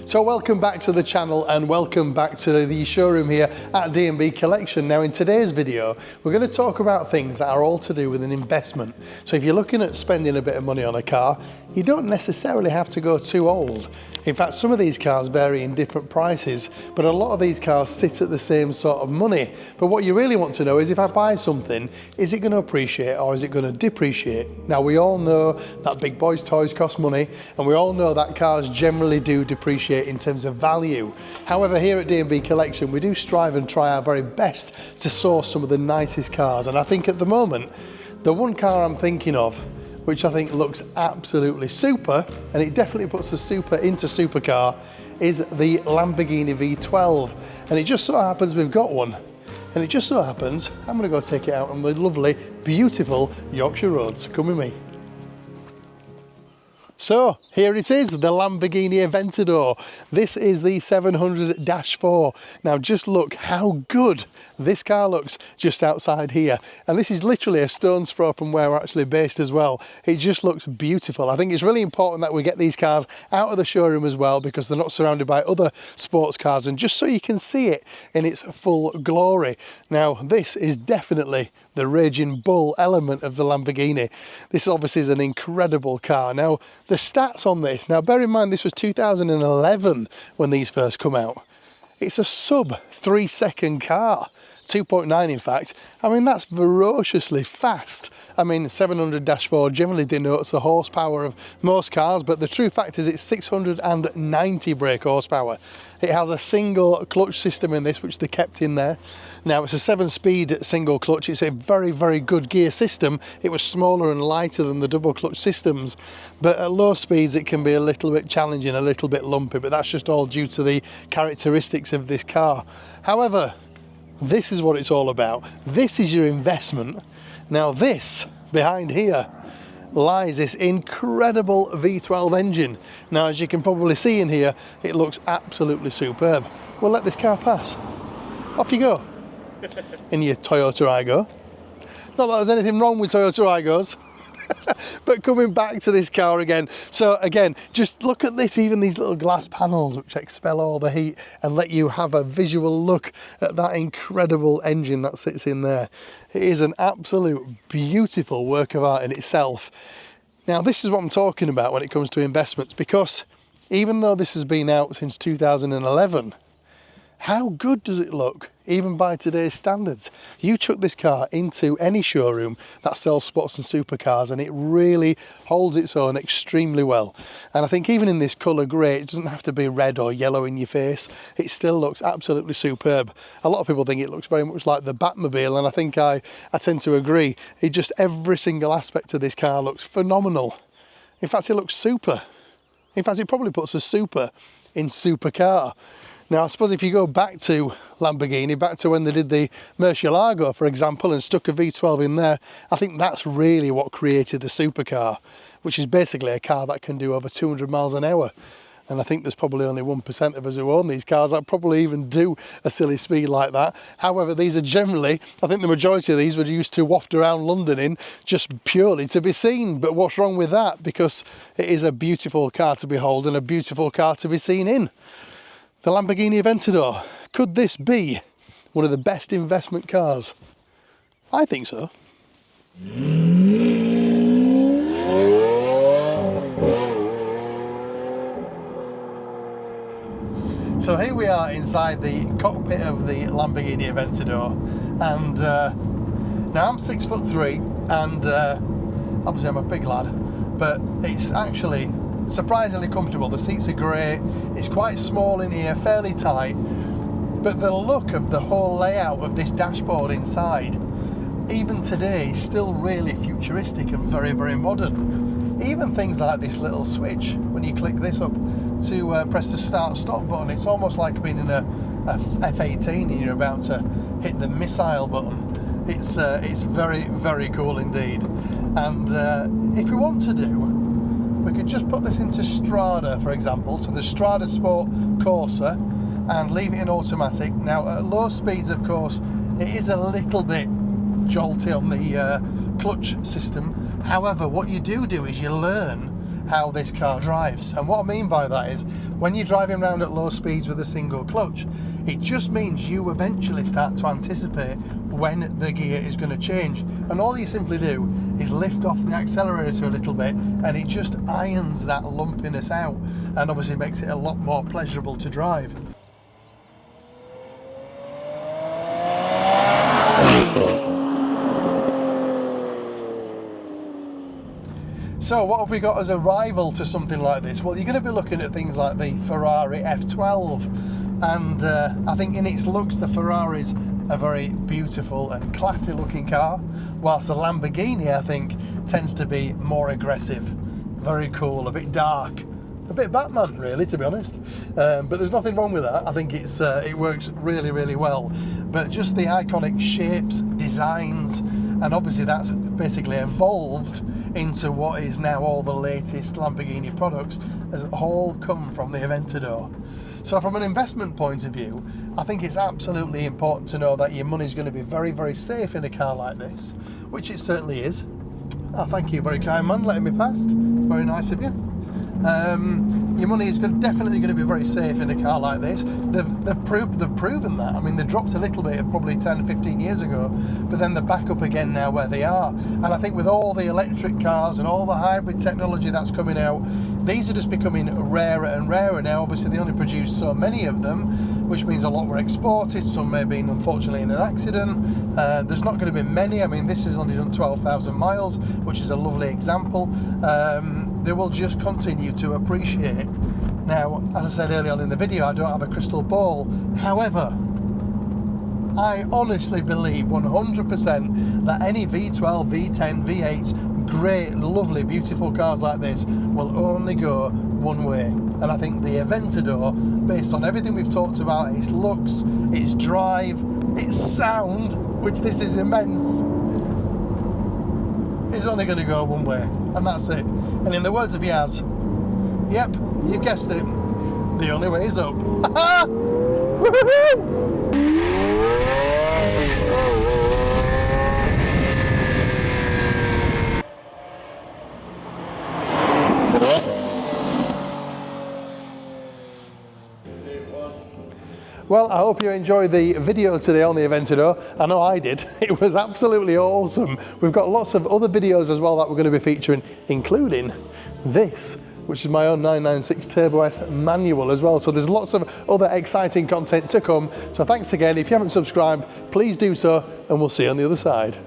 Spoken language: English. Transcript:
So welcome back to the channel and welcome back to the showroom here at D&B Collection. Now in today's video, we're going to talk about things that are all to do with an investment. So if you're looking at spending a bit of money on a car, you don't necessarily have to go too old. In fact, some of these cars vary in different prices, but a lot of these cars sit at the same sort of money. But what you really want to know is if I buy something, is it going to appreciate or is it going to depreciate? Now we all know that big boys' toys cost money, and we all know that cars generally do depreciate in terms of value. However, here at D&B Collection, we do strive and try our very best to source some of the nicest cars. And I think at the moment, the one car I'm thinking of, which I think looks absolutely super, and it definitely puts the super into supercar, is the Lamborghini V12. And it just so happens we've got one. And it just so happens I'm going to go take it out on the lovely, beautiful Yorkshire roads. Come with me. So here it is, the Lamborghini Aventador. This is the 700-4. Now just look how good this car looks just outside here. And this is literally a stone's throw from where we're actually based as well. It just looks beautiful. I think it's really important that we get these cars out of the showroom as well, because they're not surrounded by other sports cars, and just so you can see it in its full glory. Now this is definitely the raging bull element of the Lamborghini. This obviously is an incredible car. Now the stats on this, now bear in mind this was 2011 when these first come out. It's a sub 3 second car, 2.9 in fact. I mean, that's ferociously fast. I mean, 700-4 generally denotes the horsepower of most cars, but the true fact is it's 690 brake horsepower. It has a single clutch system in this, which they kept in there. Now it's a 7-speed single clutch. It's a very, very good gear system. It was smaller and lighter than the double clutch systems, but at low speeds it can be a little bit challenging, a little bit lumpy, but that's just all due to the characteristics of this car. However, this is what it's all about. This is your investment. Now this behind here lies this incredible V12 engine. Now as you can probably see in here, it looks absolutely superb. We'll let this car pass. Off you go in your Toyota Aygo. Not that there's anything wrong with Toyota Aygos. But coming back to this car again, so again, just look at this, even these little glass panels which expel all the heat and let you have a visual look at that incredible engine that sits in there. It is an absolute beautiful work of art in itself. Now this is what I'm talking about when it comes to investments, because even though this has been out since 2011, how good does it look, even by today's standards? You took this car into any showroom that sells sports and supercars and it really holds its own extremely well. And I think even in this colour grey, it doesn't have to be red or yellow in your face. It still looks absolutely superb. A lot of people think it looks very much like the Batmobile, and I think I tend to agree. It just, every single aspect of this car looks phenomenal. In fact, it looks super. In fact, it probably puts a super in supercar. Now, I suppose if you go back to Lamborghini, back to when they did the Murcielago, for example, and stuck a V12 in there, I think that's really what created the supercar, which is basically a car that can do over 200 miles an hour. And I think there's probably only 1% of us who own these cars that probably even do a silly speed like that. However, these are generally, I think the majority of these were used to waft around London in, just purely to be seen. But what's wrong with that? Because it is a beautiful car to behold and a beautiful car to be seen in. The Lamborghini Aventador. Could this be one of the best investment cars? I think so. So here we are inside the cockpit of the Lamborghini Aventador, and now I'm 6'3", and obviously I'm a big lad, but it's actually surprisingly comfortable. The seats are great, it's quite small in here, fairly tight, but the look of the whole layout of this dashboard inside, even today, is still really futuristic and very, very modern. Even things like this little switch, when you click this up to press the start stop button, it's almost like being in a F-18 and you're about to hit the missile button. It's very, very cool indeed. And if we want to do, we could just put this into Strada, for example, to the Strada Sport Corsa, and leave it in automatic. Now at low speeds, of course, it is a little bit jolty on the clutch system. However, what you do is you learn how this car drives. And what I mean by that is, when you're driving around at low speeds with a single clutch, it just means you eventually start to anticipate when the gear is going to change. And all you simply do is lift off the accelerator a little bit, and it just irons that lumpiness out, and obviously makes it a lot more pleasurable to drive. So what have we got as a rival to something like this? Well, you're going to be looking at things like the Ferrari F12, and I think in its looks the Ferrari's a very beautiful and classy looking car, whilst the Lamborghini, I think, tends to be more aggressive, very cool, a bit dark, a bit Batman really, to be honest, but there's nothing wrong with that. I think it works really, really well. But just the iconic shapes, designs, and obviously that's basically evolved into what is now all the latest Lamborghini products, has all come from the Aventador. So from an investment point of view, I think it's absolutely important to know that your money's going to be very, very safe in a car like this, which it certainly is. Oh, thank you, very kind man, letting me past. Very nice of you. Your money is definitely going to be very safe in a car like this. They've proven that. I mean, they dropped a little bit probably 10, 15 years ago, but then they're back up again now where they are. And I think with all the electric cars and all the hybrid technology that's coming out, these are just becoming rarer and rarer now. Obviously, they only produce so many of them, which means a lot were exported. Some may have been, unfortunately, in an accident. There's not going to be many. I mean, this has only done 12,000 miles, which is a lovely example. They will just continue to appreciate. Now, as I said earlier on in the video, I don't have a crystal ball. However, I honestly believe 100% that any V12, V10, V8s, great, lovely, beautiful cars like this will only go one way. And I think the Aventador, based on everything we've talked about, its looks, its drive, its sound, which this is immense, is only going to go one way, and that's it. And in the words of Yaz, yep, you've guessed it, the only way is up. Well, I hope you enjoyed the video today on the Aventador. I know I did. It was absolutely awesome. We've got lots of other videos as well that we're going to be featuring, including this, which is my own 996 Turbo S manual as well. So there's lots of other exciting content to come. So thanks again. If you haven't subscribed, please do so, and we'll see you on the other side.